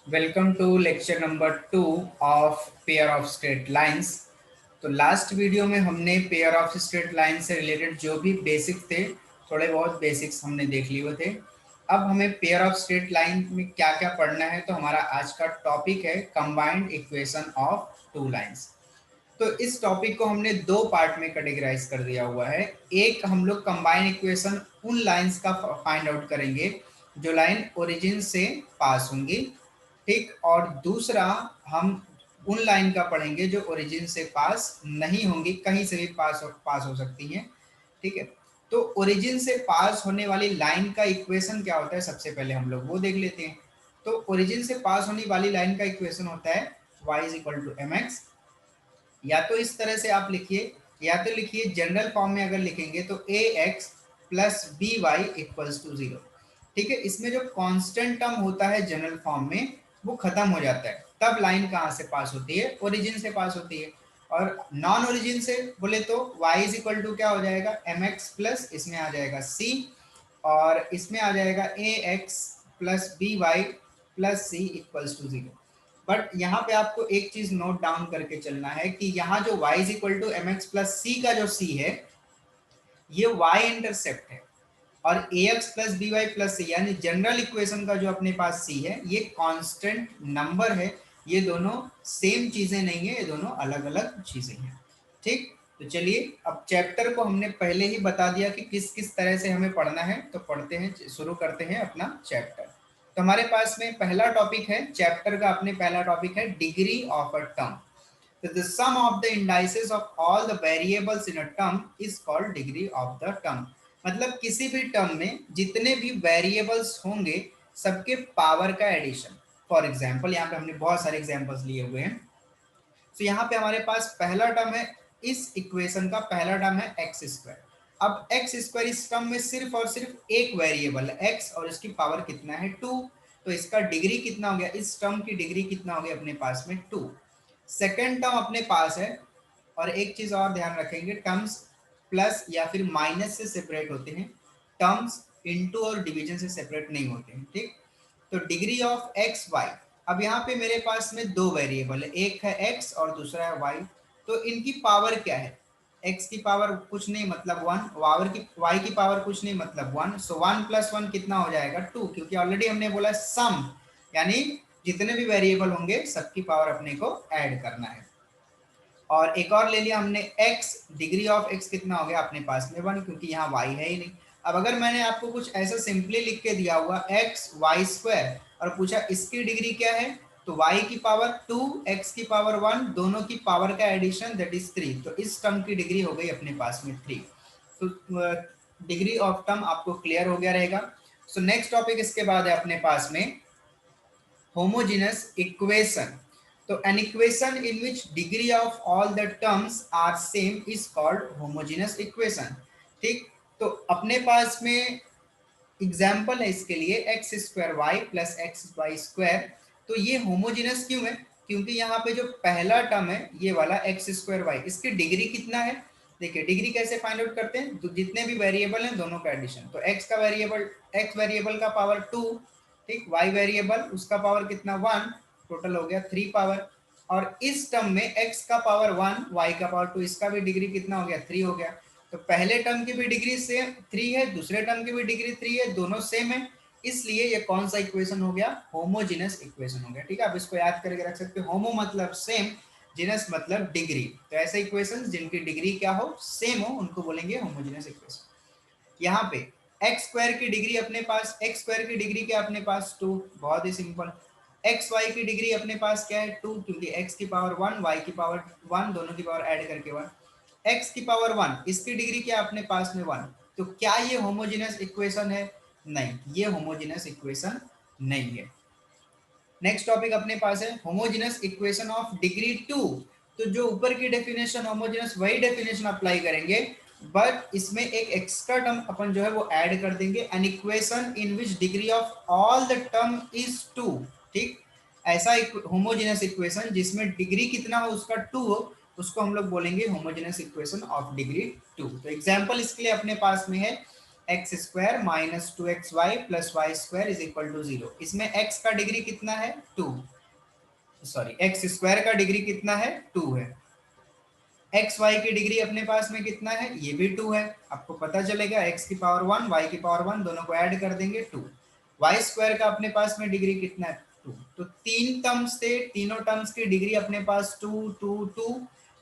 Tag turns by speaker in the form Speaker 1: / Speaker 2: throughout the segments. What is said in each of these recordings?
Speaker 1: Welcome to lecture number 2 of pair of straight lines. तो last video में हमने pair of straight line से related जो भी बेसिक थे, थोड़े बहुत बेसिक्स हमने देख लिए थे। अब हमें पेयर ऑफ स्ट्रेट लाइन में क्या क्या पढ़ना है, तो हमारा आज का टॉपिक है combined equation of two lines. तो इस टॉपिक को हमने दो पार्ट में कैटेगराइज कर दिया हुआ है। एक हम लोग कंबाइंड इक्वेशन उन लाइंस का फाइंड आउट करेंगे जो लाइन ओरिजिन से पास होंगी, ठीक। और दूसरा हम उन लाइन का पढ़ेंगे जो ओरिजिन से पास नहीं होंगी, कहीं से भी पास हो सकती हैं, ठीक है। तो ओरिजिन से पास होने वाली लाइन का इक्वेशन क्या होता है, सबसे पहले हम लोग वो देख लेते हैं। तो ओरिजिन से पास होने वाली लाइन का इक्वेशन होता है y is equal to m x. या तो इस तरह से आप लिखिए, या तो लिखिए जनरल फॉर्म में अगर लिखेंगे तो a x plus b y equals to zero, ठीक है। इसमें जो कांस्टेंट टर्म होता है जनरल फॉर्म में वो खत्म हो जाता है, तब लाइन कहाँ से पास होती है, ओरिजिन से पास होती है। और नॉन ओरिजिन से बोले तो y इज इक्वल टू क्या हो जाएगा, एम एक्स प्लस इसमें आ जाएगा c, और इसमें आ जाएगा a x plus b y plus c equals to zero. But यहाँ पे आपको एक चीज नोट डाउन करके चलना है कि यहाँ जो y is equal to m x plus c का जो c है, ये y इंटरसेप्ट है, और a x plus b y plus c यानी जनरल इक्वेशन का जो अपने पास c है ये कांस्टेंट नंबर है। ये दोनों सेम चीजें नहीं है, ये दोनों अलग अलग चीजें हैं, ठीक। तो चलिए, अब चैप्टर को हमने पहले ही बता दिया कि किस किस तरह से हमें पढ़ना है, तो पढ़ते हैं, शुरू करते हैं अपना चैप्टर। तो हमारे पास में पहला टॉपिक है चैप्टर का, अपने पहला टॉपिक है डिग्री ऑफ अ टर्म। तो the sum of the indices of all the variables in a term is called degree of the term। मतलब किसी भी टर्म में जितने भी वेरिएबल्स होंगे सबके पावर का एडिशन। फॉर एग्जांपल यहाँ पे हमने बहुत सारे एग्जांपल्स लिए हुए हैं। तो यहाँ पे हमारे पास पहला टर्म है, इस इक्वेशन का पहला टर्म है एक्स स्क्वायर। अब एक्स स्क्वायर इस टर्म में सिर्फ और सिर्फ एक वेरिएबल है एक्स, और इसकी पावर कितना है 2। तो इसका डिग्री कितना हो गया, इस टर्म की डिग्री कितना हो गया अपने पास में 2। सेकेंड टर्म अपने पास है, और एक चीज और ध्यान रखेंगे, टर्म्स प्लस या फिर माइनस से सेपरेट होते हैं, टर्म्स इनटू और डिवीजन से सेपरेट नहीं होते हैं, ठीक। तो डिग्री ऑफ एक्स वाई, अब यहाँ पे मेरे पास में दो वेरिएबल है, एक है एक्स और दूसरा है वाई। तो इनकी पावर क्या है, एक्स की पावर कुछ नहीं मतलब वन, वाई की पावर कुछ नहीं मतलब one. So one plus one कितना हो जाएगा 2, क्योंकि ऑलरेडी हमने बोला सम, यानी जितने भी वेरिएबल होंगे सबकी पावर अपने को ऐड करना है। और एक और ले लिया हमने x, डिग्री ऑफ x कितना हो गया अपने पास में 1, क्योंकि यहाँ y है ही नहीं। अब अगर मैंने आपको कुछ ऐसा सिंपली लिख के दिया हुआ x वाई स्क्वायर और पूछा इसकी डिग्री क्या है, तो y की पावर 2 x की पावर 1, दोनों की पावर का एडिशन दैट इज 3। तो इस टर्म की डिग्री हो गई अपने पास में 3। तो डिग्री ऑफ टर्म आपको क्लियर हो गया रहेगा। सो नेक्स्ट टॉपिक इसके बाद है अपने पास में homogeneous equation। तो an equation in which degree of all the terms are same is called homogeneous equation, ठीक। तो अपने पास में एग्जाम्पल है इसके लिए x square y plus x y square. तो ये होमोजेनस क्यों है, क्योंकि यहाँ पे जो पहला टर्म है ये वाला एक्स स्क्वायर वाई, इसकी डिग्री कितना है। देखिए डिग्री कैसे फाइंड आउट करते हैं, तो जितने भी वेरिएबल हैं दोनों का एडिशन। तो एक्स वेरिएबल का पावर 2, ठीक। वाई वेरिएबल उसका पावर कितना 1, टोटल हो गया 3 पावर। और इस टर्म में एक्स का पावर 1 वाई का पावर 2, इसका भी डिग्री कितना हो गया 3 हो गया। तो पहले टर्म की भी डिग्री सेम 3 है, दूसरे टर्म की भी डिग्री 3 है, दोनों सेम है, इसलिए ये कौन सा इक्वेशन हो गया, होमोजेनस इक्वेशन हो गया, ठीक है। आप इसको याद करके रख सकते हो, होमो मतलब सेम, जिनस मतलब डिग्री। तो ऐसे इक्वेशंस जिनकी डिग्री क्या हो, सेम हो, उनको बोलेंगे होमोजेनस इक्वेशन। यहाँ पे एक्स स्क्वायर की डिग्री अपने पास, एक्स स्क्वायर की डिग्री क्या अपने पास 2, बहुत ही सिंपल। एक्स वाई की डिग्री अपने पास क्या है 2, क्योंकि एक्स की पावर 1 वाई की पावर 1, दोनों की पावर ऐड करके 1। एक्स की पावर 1, इसकी डिग्री क्या अपने पास में 1। तो क्या ये होमोजेनस इक्वेशन है, नहीं, ये होमोजेनस इक्वेशन नहीं है। नेक्स्ट टॉपिक अपने पास है होमोजेनस इक्वेशन ऑफ डिग्री 2। तो जो ऊपर की डेफिनेशन होमोजेनस वही डेफिनेशन अप्लाई करेंगे, बट इसमें एक एक्स्ट्रा टर्म अपन जो है वो ऐड कर देंगे, an equation in which degree of all the term is 2, ठीक। ऐसा होमोजेनस इक्वेशन जिसमें डिग्री कितना हो उसका 2 हो, उसको हम लोग बोलेंगे होमोजेनस इक्वेशन ऑफ डिग्री 2। तो एग्जांपल इसके लिए अपने पास में है x square minus 2xy plus y square is equal to 0। इसमें x का डिग्री कितना है 2, सॉरी एक्स स्क्वायर का डिग्री कितना है 2 है। एक्स वाई की डिग्री अपने पास में कितना है, ये भी 2 है। आपको पता चलेगा x की पावर 1 y की पावर 1 दोनों को ऐड कर देंगे 2। वाई स्क्वायर का अपने पास में डिग्री कितना है 2। तो तीन टर्म्स थे, तीनों टर्म्स की डिग्री अपने पास 2 2 2।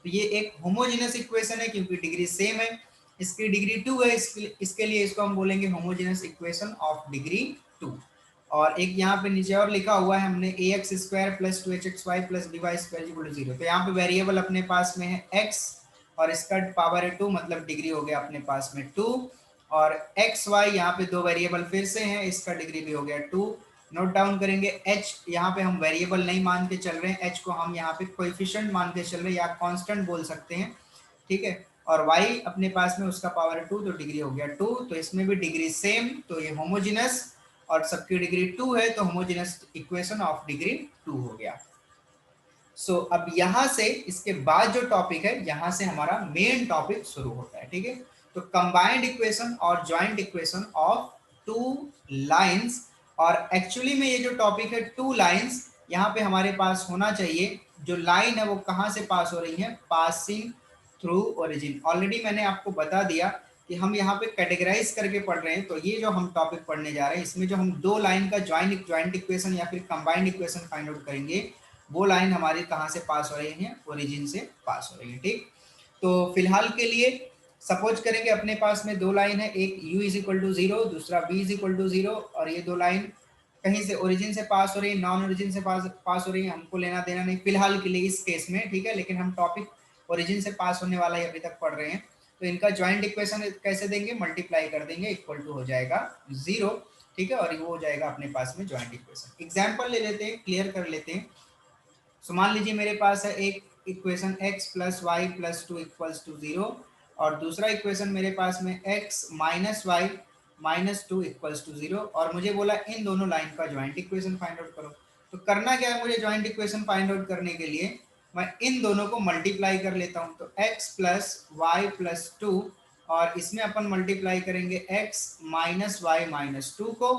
Speaker 1: तो ये एक होमोजेनस इक्वेशन है क्योंकि डिग्री सेम है। इसकी डिग्री 2 है, इसके लिए इसको हम बोलेंगे होमोजेनस इक्वेशन ऑफ डिग्री 2। और एक यहाँ पे नीचे और लिखा हुआ है हमने a x square plus 2hxy plus dy square equal to 0। तो यहाँ पे वेरिएबल अपने पास में है x और इसका पावर है 2, मतलब डिग्री हो गया अपने पास में 2। और एक्स वाई यहाँ पे दो वेरिएबल फिर से हैं, इसका डिग्री भी हो गया 2। नोट डाउन करेंगे h यहाँ पे हम वेरिएबल नहीं मान के चल रहे हैं, h को हम यहाँ पे कोएफिशिएंट मान के चल रहे हैं या कांस्टेंट बोल सकते हैं, ठीक है। और y अपने पास में उसका पावर 2 तो डिग्री हो गया 2। तो इसमें भी डिग्री सेम, तो ये होमोजेनस और सबकी डिग्री 2 है तो होमोजेनस इक्वेशन ऑफ डिग्री 2 हो गया। सो अब यहां से इसके बाद जो टॉपिक है, यहां से हमारा मेन टॉपिक शुरू होता है, ठीक है। तो कंबाइंड इक्वेशन और joint equation of two lines. और एक्चुअली में ये जो टॉपिक है टू लाइंस, यहाँ पे हमारे पास होना चाहिए जो लाइन है वो कहाँ से पास हो रही है, पासिंग थ्रू ओरिजिन। ऑलरेडी मैंने आपको बता दिया कि हम यहाँ पे कैटेगराइज करके पढ़ रहे हैं। तो ये जो हम टॉपिक पढ़ने जा रहे हैं इसमें जो हम दो लाइन का ज्वाइंट इक्वेशन या फिर कंबाइंड इक्वेशन फाइंड आउट करेंगे, वो लाइन हमारी कहाँ से पास हो रही है, ओरिजिन से पास हो रही है, ठीक। तो फिलहाल के लिए सपोज करेंगे अपने पास में दो लाइन है, एक u इज इक्वल टू 0, दूसरा v इज इक्वल टू 0। और ये दो लाइन कहीं से ओरिजिन से पास हो रही है, नॉन ओरिजिन से पास हो रही है, हमको लेना देना नहीं फिलहाल के लिए इस केस में, ठीक है। लेकिन हम टॉपिक ओरिजिन से पास होने वाला ही अभी तक पढ़ रहे हैं। तो इनका ज्वाइंट इक्वेशन कैसे देंगे, मल्टीप्लाई कर देंगे, इक्वल टू हो जाएगा 0, ठीक है। और वो हो जाएगा अपने पास में ज्वाइंट इक्वेशन। एग्जाम्पल ले लेते हैं, क्लियर कर लेते हैं। सो मान लीजिए मेरे पास है एक equation x plus y plus 2 equals to 0 और दूसरा इक्वेशन मेरे पास में x minus y minus 2 equals to 0। और मुझे बोला इन दोनों लाइन का ज्वाइंट इक्वेशन फाइंड आउट करो। तो करना क्या है मुझे ज्वाइंट इक्वेशन फाइंड आउट करने के लिए, मैं इन दोनों को मल्टीप्लाई कर लेता हूँ। तो x प्लस वाई प्लस 2 और इसमें अपन मल्टीप्लाई करेंगे x माइनस वाई माइनस 2 को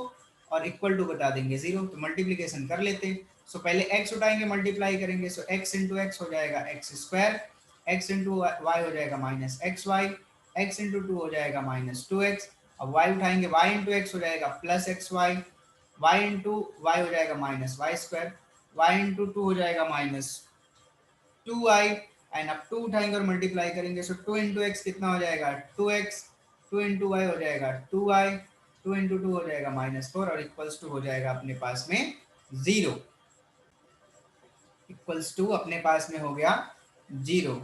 Speaker 1: और इक्वल टू बता देंगे 0। तो मल्टीप्लीकेशन कर लेते हैं। सो पहले x उठाएंगे, मल्टीप्लाई करेंगे। सो x इंटू एक्स हो जाएगा x square, x into y हो जाएगा minus x y, x into two हो जाएगा माइनस 2x। अब y उठाएंगे, y इंटू एक्स हो जाएगा plus x y, y into y हो जाएगा minus y square, y into two हो जाएगा माइनस 2y। एंड अब 2 उठाएंगे और मल्टीप्लाई करेंगे। सो 2 इंटू एक्स कितना हो जाएगा 2x, 2 इंटू वाई हो जाएगा 2y, 2 इंटू टू हो जाएगा माइनस 4 और इक्वल्स टू हो जाएगा अपने पास में 0। इक्वल्स टू अपने पास में हो गया 0।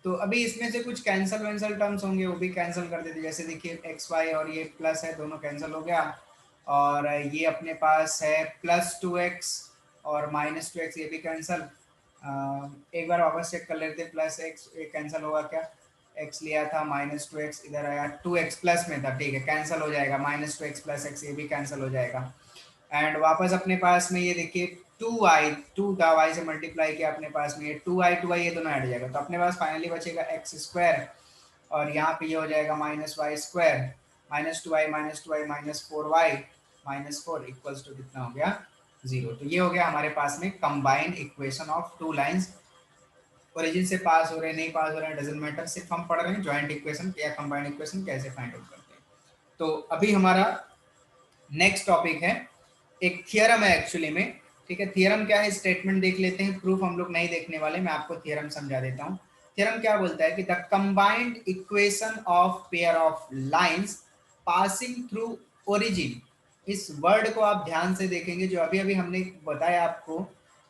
Speaker 1: तो अभी इसमें से कुछ कैंसल टर्म्स होंगे, वो भी कैंसिल कर देते। जैसे देखिए एक्स वाई और ये प्लस है, दोनों कैंसिल हो गया। और ये अपने पास है प्लस 2x और माइनस 2x, ये भी कैंसिल। एक बार वापस चेक कर लेते हैं, प्लस एक्स ये कैंसिल होगा क्या, x लिया था माइनस 2x, इधर आया 2x प्लस में था, ठीक है कैंसिल हो जाएगा। माइनस 2x प्लस एक्स ये भी कैंसिल हो जाएगा। एंड वापस अपने पास में ये देखिए 2y, 2 था, y से मल्टीप्लाई किया अपने पास में ये 2y ये दोनों ऐड हो जाएगा। तो अपने पास फाइनली बचेगा एक्स स्क्वायर और यहाँ पे ये हो जाएगा minus y square, minus 2y minus 4y minus 4 equals to कितना हो गया 0। तो ये हो गया हमारे पास में combined equation of two lines. Origin से पास हो रहे हैं नहीं पास हो रहे हैं डजंट मैटर, सिर्फ हम पढ़ रहे हैं ज्वाइंट इक्वेशन या कंबाइंड इक्वेशन कैसे फाइंड आउट करते हैं। तो अभी हमारा नेक्स्ट टॉपिक है, एक थियरम है एक्चुअली में, ठीक है। थियरम क्या है, स्टेटमेंट देख लेते हैं, प्रूफ हम लोग नहीं देखने वाले, मैं आपको थियरम समझा देता हूँ। थियरम क्या बोलता है कि the combined equation of pair of lines passing through origin. इस वर्ड को आप ध्यान से देखेंगे, जो अभी अभी हमने बताया आपको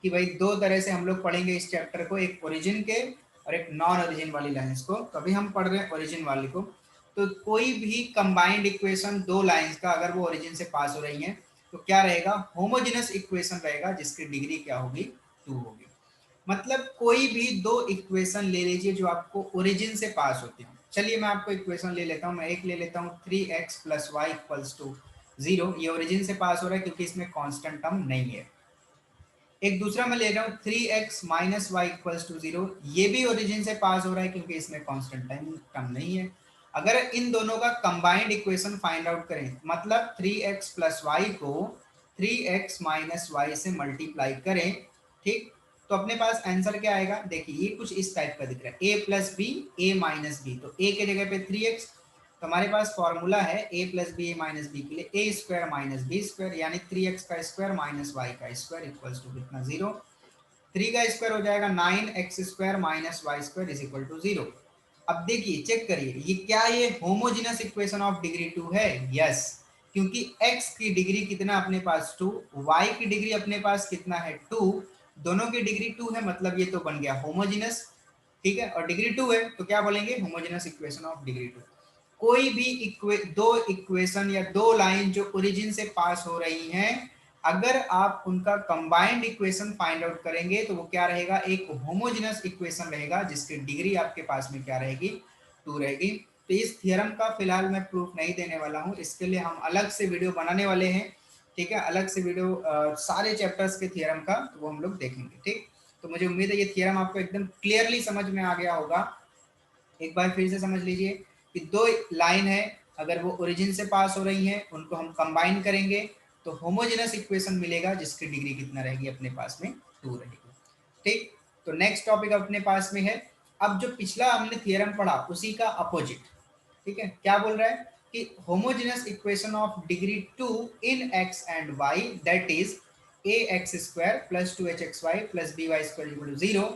Speaker 1: कि भाई दो तरह से हम लोग पढ़ेंगे इस चैप्टर को, एक ओरिजिन के और एक नॉन ओरिजिन वाली लाइंस को। कभी हम पढ़ रहे हैं ओरिजिन वाली को। तो कोई भी कंबाइंड इक्वेशन दो लाइंस का अगर वो ओरिजिन से पास हो रही है तो क्या रहेगा, होमोजेनस इक्वेशन रहेगा, जिसकी डिग्री क्या होगी 2 होगी। मतलब कोई भी दो इक्वेशन ले लीजिए जो आपको ओरिजिन से पास होती है। चलिए मैं आपको इक्वेशन ले लेता हूँ, मैं एक ले लेता हूँ 3x plus Y equals to 0। ये ओरिजिन से पास हो रहा है क्योंकि इसमें कांस्टेंट टर्म नहीं है। एक दूसरा मैं ले रहा हूँ 3x minus Y equals to 0, ये भी ओरिजिन से पास हो रहा है क्योंकि इसमें कांस्टेंट टर्म नहीं है। अगर इन दोनों का कंबाइंड इक्वेशन फाइंड आउट करें, मतलब 3x प्लस वाई को 3x माइनस वाई से मल्टीप्लाई करें, ठीक, तो अपने पास आंसर क्या आएगा? देखिए ये कुछ इस टाइप का दिख रहा है, a plus b a minus b, तो a के जगह पे 3x, तो हमारे पास फॉर्मूला है a plus b a minus b के लिए a square minus b square, यानी 3x का स्क्वायर माइनस वाई का स्क्वायर इक्वल्स टू कितना? 0। 3 का स्क्वायर हो जाएगा 9x square minus y square is equal to 0। अब देखिए चेक करिए, ये क्या ये होमोजेनस इक्वेशन ऑफ डिग्री 2 है? यस, क्योंकि x की डिग्री कितना अपने पास 2, y की डिग्री अपने पास कितना है 2, दोनों की डिग्री 2 है, मतलब ये तो बन गया होमोजेनस, ठीक है, और डिग्री 2 है तो क्या बोलेंगे? Homogeneous equation of degree 2। कोई भी दो इक्वेशन या दो लाइन जो ओरिजिन से पास हो रही हैं, अगर आप उनका कंबाइंड इक्वेशन फाइंड आउट करेंगे तो वो क्या रहेगा? एक होमोजेनस इक्वेशन रहेगा जिसकी डिग्री आपके पास में क्या रहेगी? 2 रहेगी। तो इस थ्योरम का फिलहाल मैं प्रूफ नहीं देने वाला हूं, इसके लिए हम अलग से वीडियो बनाने वाले हैं, ठीक है, अलग से वीडियो सारे चैप्टर्स के थ्योरम का, तो वो हम लोग देखेंगे, ठीक। तो मुझे उम्मीद है ये थ्योरम आपको एकदम क्लियरली समझ में आ गया होगा। एक बार फिर से समझ लीजिए कि दो लाइन है, अगर वो ओरिजिन से पास हो रही हैं, उनको हम कंबाइन करेंगे तो होमोजेनस इक्वेशन मिलेगा जिसकी डिग्री कितना रहेगी? अपने पास में 2 रहेगी, ठीक। तो नेक्स्ट टॉपिक अपने पास में है, अब जो पिछला हमने थ्योरम पढ़ा उसी का अपोजिट, ठीक है। क्या बोल रहा है कि homogeneous equation of degree 2 in x and y, that is ax square plus 2hxy plus by square equal to 0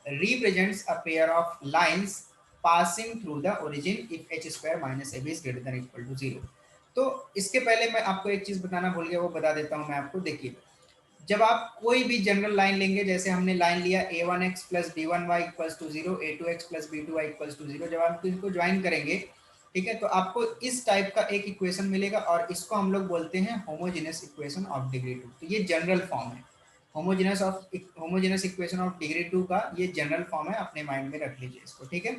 Speaker 1: represents a pair of lines passing through the origin if h square minus ab is greater than or equal to 0। तो इसके पहले मैं आपको एक चीज बताना भूल गया, वो बता देता हूं मैं आपको। देखिए जब आप कोई भी जनरल लाइन लेंगे, जैसे हमने लाइन लिया a1x plus b1y equals to 0, a2x plus b2y equals to 0, जब आप इनको ज्वाइन करेंगे, ठीक है, तो आपको इस टाइप का एक इक्वेशन मिलेगा और इसको हम लोग बोलते हैं होमोजेनस इक्वेशन ऑफ डिग्री 2। तो ये जनरल फॉर्म है, होमोजेनस इक्वेशन ऑफ डिग्री 2 का ये जनरल फॉर्म है, अपने माइंड में रख लीजिए इसको, ठीक है।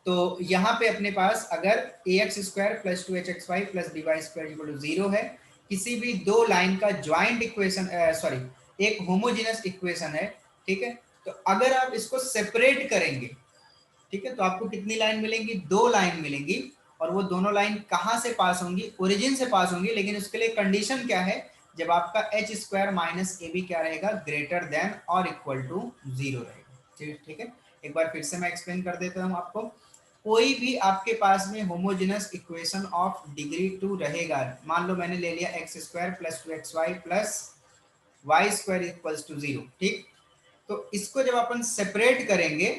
Speaker 1: तो यहाँ पे अपने पास अगर ax square plus 2hxy plus by square equal to 0 है, किसी भी दो लाइन का ज्वाइंट इक्वेशन, सॉरी एक होमोजेनस इक्वेशन है, ठीक है, तो अगर आप इसको सेपरेट करेंगे, ठीक है, तो आपको कितनी लाइन मिलेंगी? 2 लाइन मिलेंगी, और वो दोनों लाइन कहाँ से पास होंगी? ओरिजिन से पास होंगी, लेकिन उसके लिए कंडीशन क्या है? जब आपका h square minus A B क्या रहेगा? ग्रेटर देन और इक्वल टू 0 रहेगा, ठीक है। एक बार फिर से मैं एक्सप्लेन कर देता हूँ आपको। कोई भी आपके पास में होमोजेनस इक्वेशन ऑफ डिग्री 2 रहेगा, मान लो मैंने ले लिया x square plus 2xy plus y square equals to 0, ठीक। तो इसको जब अपन सेपरेट करेंगे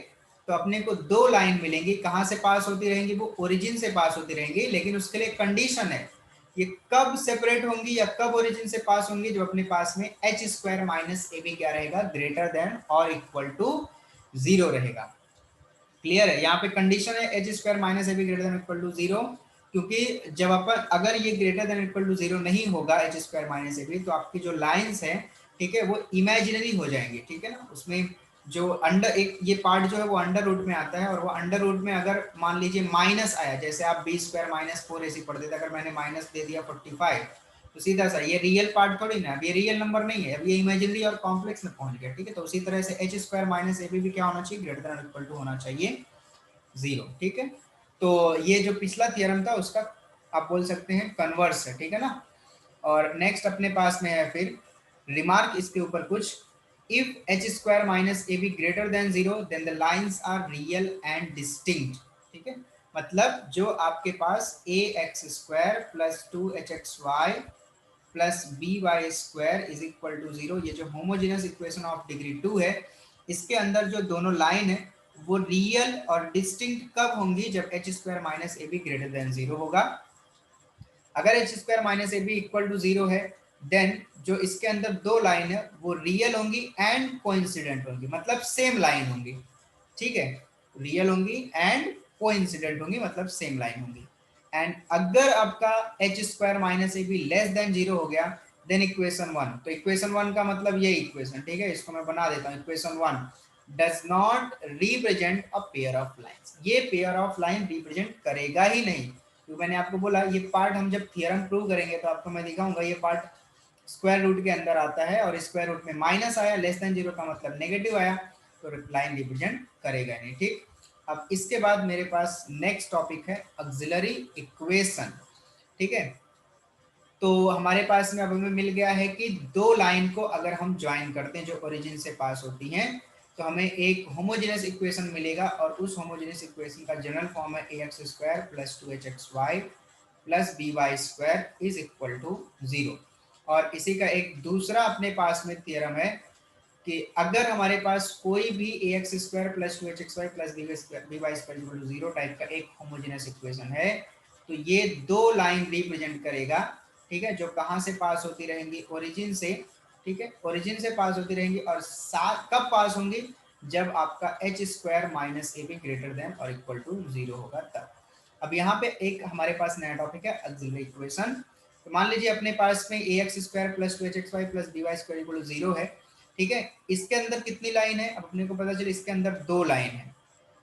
Speaker 1: तो अपने को दो लाइन मिलेंगी, कहां से पास होती रहेंगी? वो ओरिजिन से पास होती रहेंगी, लेकिन उसके लिए कंडीशन है, ये कब सेपरेट होंगी या कब ओरिजिन से पास होंगी? जब अपने पास में h square minus A B क्या रहेगा? ग्रेटर देन और इक्वल टू 0 रहेगा। क्लियर है? यहाँ पे कंडीशन है h square minus A b greater than equal to 0, क्योंकि जब अपन अगर ये ग्रेटर देन इक्वल टू 0 नहीं होगा एच स्क्वायर माइनस ए बी, तो आपकी जो लाइंस है, ठीक है, वो इमेजिनरी हो जाएंगी, ठीक है ना। उसमें जो अंडर एक ये पार्ट जो है वो अंडर रूट में आता है, और वो अंडर रूट में अगर मान लीजिए माइनस आया, जैसे आप बी स्क्वायर माइनस 4 ऐसी पढ़ देते, अगर मैंने माइनस दे दिया 45, तो सीधा सा ये रियल पार्ट थोड़ी ना, अब ये रियल नंबर नहीं है, अब ये इमेजिनरी और कॉम्प्लेक्स में पहुंच गया, ठीक है। तो उसी तरह से एच स्क्वायर माइनस ए बी भी क्या होना चाहिए? ग्रेटर देन इक्वल टू होना चाहिए 0, ठीक है। तो ये जो पिछला थियरम था उसका आप बोल सकते हैं कन्वर्स है, ठीक है ना। और नेक्स्ट अपने पास में है फिर रिमार्क इसके ऊपर कुछ, if H square minus A b greater than 0 then the lines are real and distinct, ठीक है। मतलब जो आपके पास a x square plus 2hxy plus b y square is equal to 0, ये जो होमोजेनस इक्वेशन ऑफ डिग्री 2 है, इसके अंदर जो दोनों लाइन है वो रियल और डिस्टिंक्ट कब होंगी? जब एच स्क्वायर माइनस ए बी ग्रेटर देन 0 होगा। अगर h square minus A b equal to 0 है, देन जो इसके अंदर दो लाइन है वो रियल होंगी एंड कोइंसिडेंट होंगी, मतलब सेम लाइन होंगी, ठीक है, रियल होंगी एंड कोइंसिडेंट होंगी, मतलब सेम लाइन होंगी। एंड अगर आपका h square minus A be less than 0 हो गया, देन इक्वेशन 1, तो इक्वेशन 1 का मतलब ये इक्वेशन, ठीक है, इसको मैं बना देता हूँ। Equation 1 does not represent a pair of lines, ये पेयर ऑफ लाइन रिप्रेजेंट करेगा ही नहीं। तो मैंने आपको बोला ये पार्ट हम जब थियरम प्रूव करेंगे तो आपको मैं दिखाऊंगा, ये पार्ट स्क्वायर रूट के अंदर आता है, और स्क्वायर रूट में माइनस आया, लेस देन 0 का मतलब नेगेटिव आया, तो लाइन रिप्रेजेंट करेगा नहीं, ठीक। अब इसके बाद मेरे पास नेक्स्ट टॉपिक है ऑक्सिलरी इक्वेशन। ठीक है, तो हमारे पास में अब हमें मिल गया है कि दो लाइन को अगर हम ज्वाइन करते हैं जो ओरिजिन से पास होती हैं, तो हमें एक होमोजेनियस इक्वेशन मिलेगा और उस होमोजेनियस इक्वेशन का जनरल फॉर्म है ax square plus 2hxy plus by square is equal to 0। और इसी का एक दूसरा अपने पास में थियरम है कि अगर हमारे पास कोई भी ax square plus 2hxy plus by square equal to 0 type का एक होमोजेनियस इक्वेशन है, तो ये दो लाइन रिप्रेजेंट करेगा। ठीक है, जो कहाँ से पास होती रहेंगी, ओरिजिन से। ठीक है, ओरिजिन से पास होती रहेंगी और साथ कब पास होंगी, जब आपका एच स्क्वायर माइनस ए बी ग्रेटर देन और इक्वल टू 0 होगा तब। अब यहाँ पे एक हमारे पास नया टॉपिक है ऑक्सिलरी इक्वेशन। तो मान लीजिए अपने पास में ax square plus 2hxy plus by square equal to 0 है। ठीक है, इसके अंदर कितनी लाइन है, अब अपने को पता चले इसके अंदर दो लाइन है।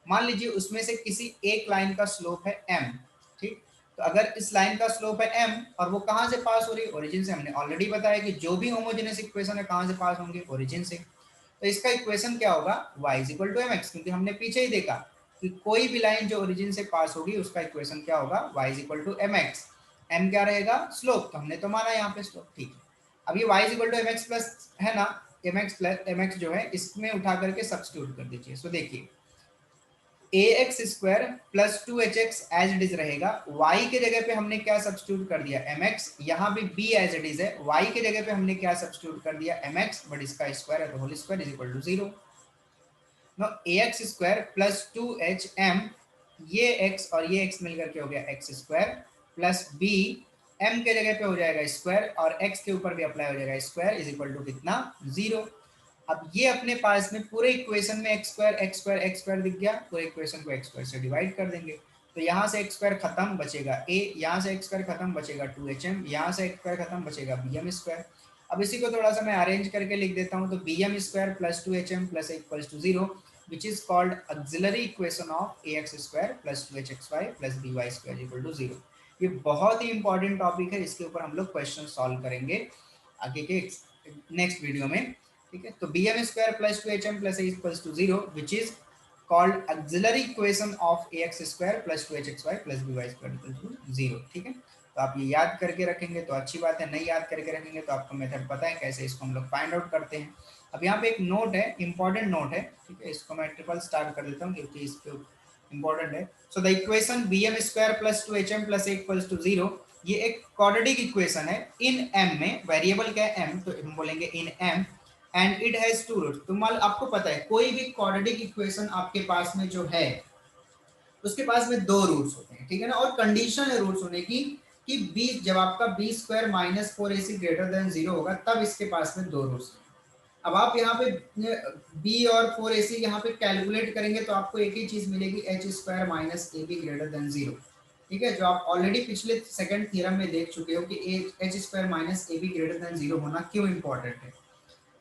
Speaker 1: मान लीजिए उसमें से किसी एक लाइन का स्लोप है m। ठीक, तो अगर इस लाइन का स्लोप है m और वो कहां से पास हो रही है, ओरिजिन से। हमने ऑलरेडी बताया कि जो भी होमोजेनियस इक्वेशन है कहां से पास होंगे, ओरिजिन से। तो इसका इक्वेशन क्या होगा, y is equal to mx, क्योंकि हमने पीछे ही देखा कि कोई भी लाइन जो ओरिजिन से पास होगी उसका इक्वेशन क्या होगा, y is equal to mx। m क्या रहेगा, स्लोप, तो हमने तो माना यहाँ पे स्लोप। ठीक है, अब ये y is equal to mx plus है ना, mx प्लस mx जो है इसमें उठा करके सब्स्टिट्यूट कर दीजिए। सो देखिए ax square plus 2hx as it is रहेगा, y के जगह पे हमने क्या सब्स्टिट्यूट कर दिया, mx। यहाँ पे b एज इट इज है, y के जगह पे हमने क्या सब्स्टिट्यूट कर दिया, mx, बट इसका स्क्वायर है तो whole square is equal to 0। No ax square plus 2hm, ये x और ये x मिलकर के हो गया x square plus b, m के जगह पे हो जाएगा स्क्वायर और x के ऊपर भी अप्लाई हो जाएगा स्क्वायर इज इक्वल टू कितना, 0। अब ये अपने पास में पूरे इक्वेशन में एक्स स्क्वायर दिख गया, पूरे इक्वेशन को एक्स स्क्वायर से डिवाइड कर देंगे। तो यहाँ से एक्स स्क्वायर खत्म बचेगा a, यहाँ से एक्स स्क्वायर खत्म बचेगा 2hm, यहाँ से एक्स स्क्वायर खत्म बचेगा bm स्क्वायर। अब इसी को थोड़ा सा मैं अरेंज करके लिख देता हूँ, तो bm square plus 2hm plus equals to 0 which is called auxiliary equation of ax square plus 2hxy plus by square equal to 0। ये बहुत ही इंपॉर्टेंट टॉपिक है, इसके ऊपर हम लोग क्वेश्चन सॉल्व करेंगे आगे के नेक्स्ट वीडियो में। ठीक है, तो bm square plus 2hm plus equals to 0 which is called auxiliary equation of ax square plus 2hxy plus by square equal to 0। ठीक है, तो आप ये याद करके रखेंगे तो अच्छी बात है, नहीं याद करके रखेंगे तो आपको मेथड पता है कैसे इसको हम लोग फाइंड आउट करते हैं। अब यहाँ पे एक नोट है, इंपॉर्टेंट नोट है। ठीक है, इसको मैं ट्रिपल स्टार कर देता हूँ क्योंकि इस पे इंपॉर्टेंट है। So the equation bm square plus 2hm plus equals to 0, ये एक क्वाड्रेटिक इक्वेशन है इन m में, वेरिएबल क्या है m, तो हम बोलेंगे in m and it has two root. तो मान आपको पता है कोई भी क्वाड्रेटिक इक्वेशन आपके पास में जो है उसके पास में दो रूट्स होते हैं। ठीक है ना, और कंडीशन है रूट्स होने की कि b, जब आपका b square minus 4ac greater than 0 होगा तब इसके पास में दो रूट्स। अब आप यहाँ पे b और 4ac यहाँ पे कैलकुलेट करेंगे तो आपको एक ही चीज मिलेगी, h स्क्वायर माइनस ए बी ग्रेटर देन 0। ठीक है, जो आप ऑलरेडी पिछले सेकंड थ्योरम में देख चुके हो कि h स्क्वायर माइनस ए बी ग्रेटर देन 0 होना क्यों इंपॉर्टेंट है।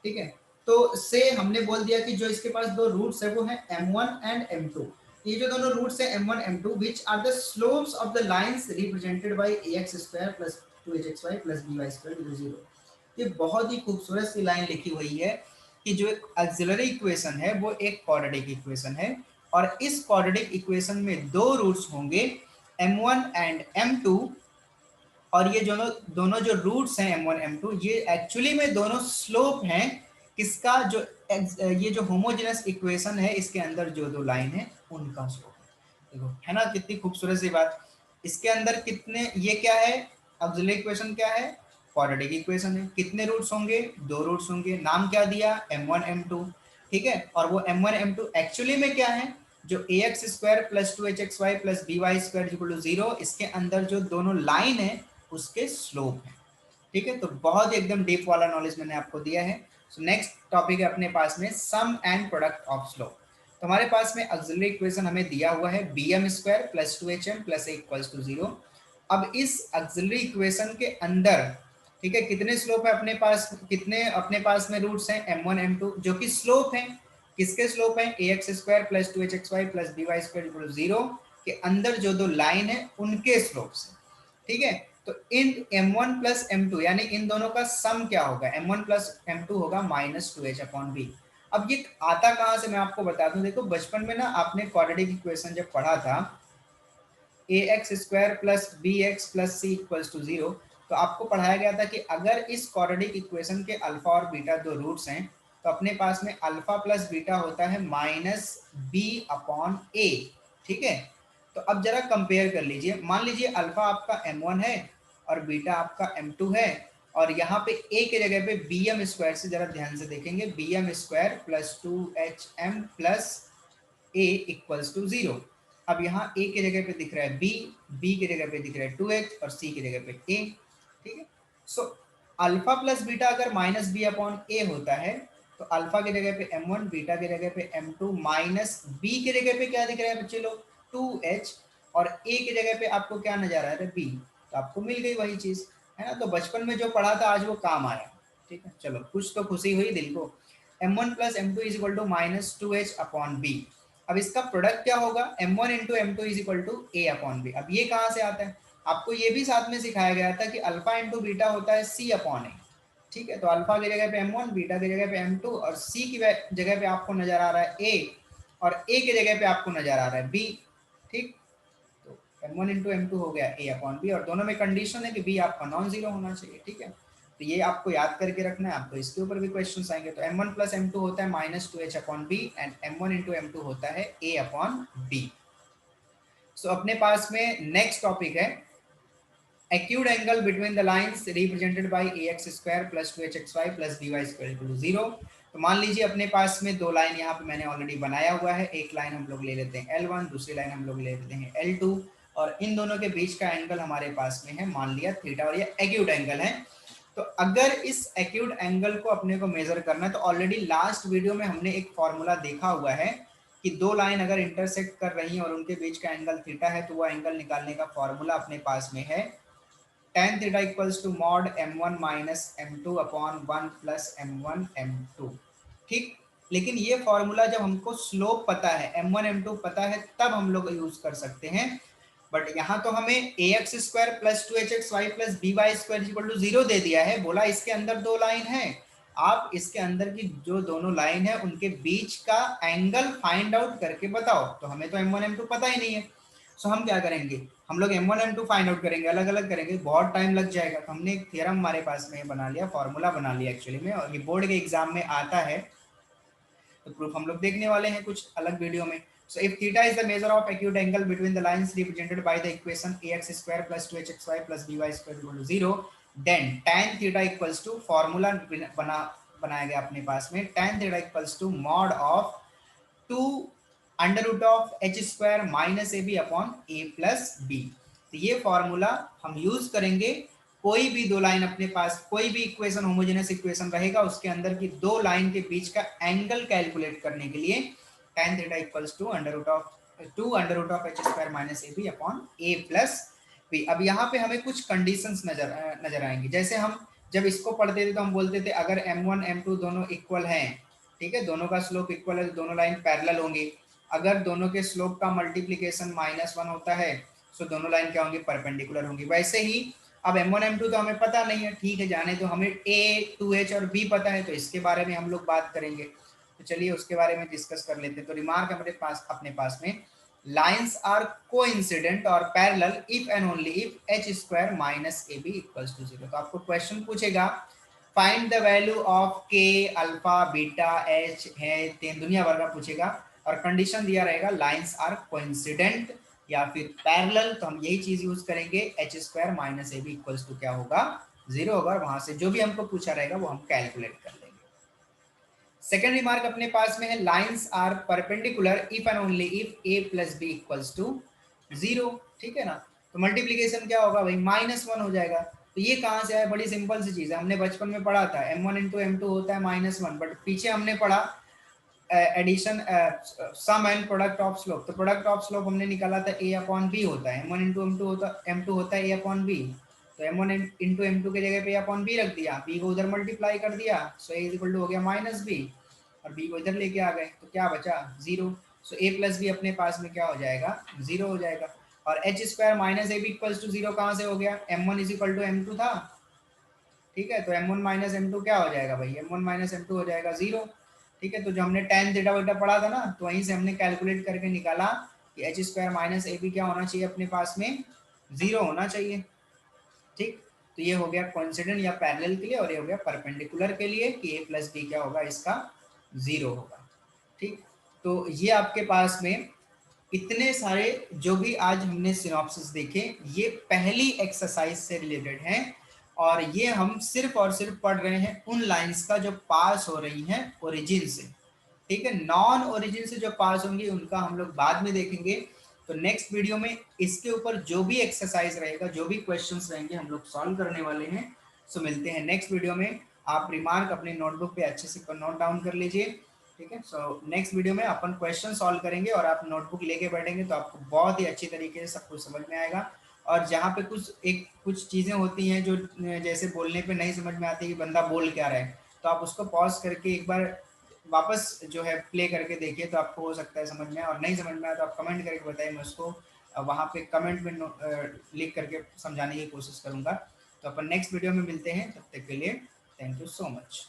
Speaker 1: ठीक है, तो से हमने बोल दिया कि जो इसके पास दो रूट्स है वो है m1 एंड m2। ये जो दोनों रूट्स है m1 m2 which are the slopes of the lines represented by ax square plus 2hxy plus by square equal to 0। ये बहुत ही खूबसूरत सी लाइन लिखी हुई है कि जो एक ऑक्सिलरी इक्वेशन है वो एक क्वाड्रेटिक इक्वेशन है और इस क्वाड्रेटिक इक्वेशन में दो रूट्स होंगे m1 एंड m2। और ये दोनों दोनों जो रूट्स हैं m1 m2 ये एक्चुअली में दोनों स्लोप हैं किसका, जो ये जो होमोजेनस इक्वेशन है इसके अंदर जो दो लाइन है उनका स्लोप है। देखो है ना कितनी खूबसूरत सी बात, इसके अंदर कितने, ये क्या है ऑक्सिलरी इक्वेशन क्या है, क्वाड्रेटिक इक्वेशन है। कितने रूट्स होंगे, दो रूट्स होंगे, नाम क्या दिया m1 m2। ठीक है, और वो m1 m2 एक्चुअली में क्या है, जो ax square plus 2hxy plus by square equal to 0 इसके अंदर जो दोनों लाइन है उसके स्लोप है। ठीक है, तो बहुत ही एकदम डीप वाला नॉलेज मैंने आपको दिया है। सो नेक्स्ट टॉपिक है अपने पास में सम एंड प्रोडक्ट ऑफ स्लोप। तो हमारे पास में ऑक्सिलरी इक्वेशन हमें दिया हुआ है bm square plus 2hm plus equals to 0। अब इस ऑक्सिलरी इक्वेशन के अंदर ठीक है कितने स्लोप है अपने पास, कितने अपने पास में रूट्स हैं m1 m2 जो कि स्लोप है, किसके स्लोप है ax square plus 2hxy plus by square equal to 0 के अंदर जो दो लाइन है उनके स्लोप से। ठीक है, तो इन m1 प्लस m2 यानी इन दोनों का सम क्या होगा, m1 प्लस m2 होगा माइनस 2h अपॉन b। अब ये आता कहाँ से मैं आपको बता दूं, देखो बचपन में ना आपने क्वाड्रेटिक इक्वेशन जब पढ़ा था a x square plus b x plus c equals to zero, तो आपको पढ़ाया गया था कि अगर इस क्वाड्रेटिक इक्वेशन के अल्फा और बीटा दो रूट्स हैं तो अपने पास में अल्फा प्लस बीटा होता है माइनस बी अपॉन ए। ठीक है, तो अब जरा कंपेयर कर लीजिए, मान लीजिए अल्फा आपका m1 है और बीटा आपका m2 है, और यहाँ पे a के जगह पे बी एम स्क्वायर से जरा ध्यान से देखेंगे, B M square plus 2hm plus a equals to zero. अब यहाँ a के जगह पे दिख रहा है b, b के जगह पे दिख रहा है 2h और c के जगह पे a। ठीक है, सो अल्फा प्लस बीटा अगर माइनस बी अपॉन ए होता है तो अल्फा के जगह पे m1, बीटा के जगह पे m2 माइनस बी के जगह पे क्या दिख रहा है बच्चे लोग 2h, और a के जगह पे आपको क्या नजर आ रहा है b, तो आपको मिल गई वही चीज, है ना। तो बचपन में जो पढ़ा था आज वो काम आया। ठीक है, चलो कुछ तो खुशी हुई दिल को। m1 plus m2 is equal to minus 2h upon b। अब इसका प्रोडक्ट क्या होगा, m1 into m2 is equal to a upon b। अब ये कहाँ से आता है, आपको ये भी साथ में सिखाया गया था कि अल्फा इंटू बीटा होता है c अपॉन ए। ठीक है, तो अल्फा की जगह पे m1, बीटा की जगह पे m2 और c की जगह पे आपको नजर आ रहा है a, और a की जगह पे आपको नजर आ रहा है b। ठीक, तो m1 इंटू m2 हो गया a अपॉन b, और दोनों में कंडीशन है कि b आपका नॉन जीरो होना चाहिए। ठीक है, तो ये आपको याद करके रखना है, आपको इसके ऊपर भी क्वेश्चन आएंगे। तो m1 प्लस m2 होता है minus 2h upon b and m1 into m2 होता है a अपॉन b। सो अपने पास में नेक्स्ट टॉपिक है acute angle between the lines represented by ax square plus 2hxy plus by square equal to 0। तो मान लीजिए अपने पास में दो लाइन यहाँ पे मैंने ऑलरेडी बनाया हुआ है, एक लाइन हम लोग ले लेते हैं L1, दूसरी लाइन हम लोग ले लेते हैं L2, और इन दोनों के बीच का एंगल हमारे पास में है मान लिया थीटा, और ये एक्यूट एंगल है। तो अगर इस एक्यूट एंगल को अपने को मेजर करना है तो ऑलरेडी लास्ट वीडियो में हमने एक फॉर्मूला देखा हुआ है कि दो लाइन अगर इंटरसेक्ट कर रही हैं और उनके बीच का एंगल थीटा है तो वो एंगल निकालने का फॉर्मूला अपने पास में है tan theta equals to mod m1 minus m2 upon 1 plus m1 m2। ठीक, लेकिन ये फॉर्मूला जब हमको स्लोप पता है, m1 m2 पता है, तब हम लोग यूज कर सकते हैं। बट यहाँ तो हमें ax square plus 2hxy plus by square equal to 0 दे दिया है, बोला इसके अंदर दो लाइन है, आप इसके अंदर की जो दोनों लाइन है उनके बीच का एंगल फाइंड आउट करके बताओ। तो हमें तो m1 m2 पता ही नहीं है, सो हम क्या करेंगे, हम लोग m1 m2 फाइंड आउट करेंगे, अलग अलग करेंगे, बहुत टाइम लग जाएगा। तो हमने एक थ्योरम हमारे पास में बना लिया, फॉर्मूला बना लिया एक्चुअली में, और ये बोर्ड के एग्जाम में आता है, तो प्रूफ हम लोग देखने वाले हैं कुछ अलग वीडियो में। So if theta is the measure of acute angle between the lines represented by the equation ax square plus 2hxy plus by square equal to 0, then tan theta equals to formula बनाया गया अपने पास में, tan theta equals to mod of 2 under root of H square minus A B upon A plus B. तो ये formula हम use करेंगे, कोई भी दो लाइन अपने पास, कोई भी इक्वेशन होमोजेनस इक्वेशन रहेगा उसके अंदर की दो लाइन के बीच का एंगल कैलकुलेट करने के लिए tan theta equals to under root of H square minus A B upon A plus B. अब यहाँ पे हमें कुछ कंडीशंस नजर आएंगी, जैसे हम जब इसको पढ़ते थे तो हम बोलते थे अगर m1 m2 दोनों इक्वल हैं, ठीक है, दोनों का स्लोप इक्वल है तो दोनों लाइन पैरेलल होंगी। अगर दोनों के स्लोप का मल्टीप्लीकेशन -1 होता है तो दोनों लाइन क्या होंगी, परपेंडिकुलर होंगी। वैसे ही अब m1 m2 तो हमें पता नहीं है, ठीक है, जाने तो हमें a 2h और b पता है, तो इसके बारे में हम लोग बात करेंगे। तो चलिए उसके बारे में डिस्कस कर लेते हैं। तो रिमार्क हमारे पास अपने पास में लाइंस आर कोइंसिडेंट और parallel if and only if H square minus A B equals to 0। तो आपको क्वेश्चन पूछेगा find the value of K alpha beta H है, तीन दुनिया भर का पूछेगा, और कंडीशन दिया रहेगा लाइंस आर कोइंसिडेंट या फिर पैरेलल, तो हम यही चीज यूज करेंगे, H square minus A B equals to क्या होगा, 0 होगा। वहां से जो भी हमको पूछा रहेगा वो हम कैलकुलेट कर लेंगे। सेकेंड रिमार्क अपने पास में है lines are perpendicular if and only if A plus B equals to 0। ठीक है ना, तो मल्टीप्लीकेशन क्या होगा भाई, -1 हो जाएगा। तो ये कहाँ से आया, बड़ी सिंपल सी चीज है, हमने बचपन में पढ़ा था m1 इंटू m2 होता है -1, बट पीछे हमने पढ़ा addition sum and product of slope. तो प्रोडक्ट ऑफ स्लोप हमने निकाला था a अपॉन b होता है, m1 इंटू m2 होता है a अपॉन b। तो m1 इंटू m2 के जगह पे a अपॉन b रख दिया, b को उधर मल्टीप्लाई कर दिया, सो a इक्वल टू हो गया -b, और b को इधर लेके आ गए तो क्या बचा 0। सो a प्लस b अपने पास में क्या हो जाएगा, 0 हो जाएगा। और H square minus A B equals to 0 कहाँ से हो गया, m1 is equal to m2 था, ठीक है, तो m1 माइनस m2 क्या हो जाएगा भाई, m1 माइनस m2 हो जाएगा 0। ठीक है, तो जो हमने tan थीटा वोटा पढ़ा था ना, तो वहीं से हमने कैलकुलेट करके निकाला कि H square minus A B क्या होना चाहिए अपने पास में, 0 होना चाहिए। ठीक, तो ये हो गया कोइंसिडेंट या पैरेलल के लिए, और ये हो गया परपेंडिकुलर के लिए कि a प्लस बी क्या होगा, इसका 0 होगा। ठीक, तो ये आपके पास में इतने सारे जो भी आज हमने सिनॉप्सिस देखे, ये पहली एक्सरसाइज से रिलेटेड हैं, और ये हम सिर्फ और सिर्फ पढ़ रहे हैं उन लाइंस का जो पास हो रही हैं ओरिजिन से। ठीक है, नॉन ओरिजिन से जो पास होंगी उनका हम लोग बाद में देखेंगे। तो नेक्स्ट वीडियो में इसके ऊपर जो भी एक्सरसाइज रहेगा, जो भी क्वेश्चंस रहेंगे, हम लोग सॉल्व करने वाले हैं। सो मिलते हैं नेक्स्ट वीडियो में। आप रिमार्क अपने नोटबुक पे अच्छे से नोट डाउन कर लीजिए। ठीक है, सो नेक्स्ट वीडियो में अपन क्वेश्चन सॉल्व करेंगे, और आप नोटबुक लेके बैठेंगे तो आपको बहुत ही अच्छी तरीके से सब कुछ समझ में आएगा। और जहाँ पे कुछ चीज़ें होती हैं जो जैसे बोलने पे नहीं समझ में आती कि बंदा बोल क्या रहा है, तो आप उसको पॉज करके एक बार वापस जो है प्ले करके देखिए, तो आपको हो सकता है समझ में आए। और नहीं समझ में आए तो आप कमेंट करके बताइए, मैं उसको वहाँ पे कमेंट में लिख करके समझाने की कोशिश करूँगा। तो अपन नेक्स्ट वीडियो में मिलते हैं, तब तक के लिए थैंक यू सो मच।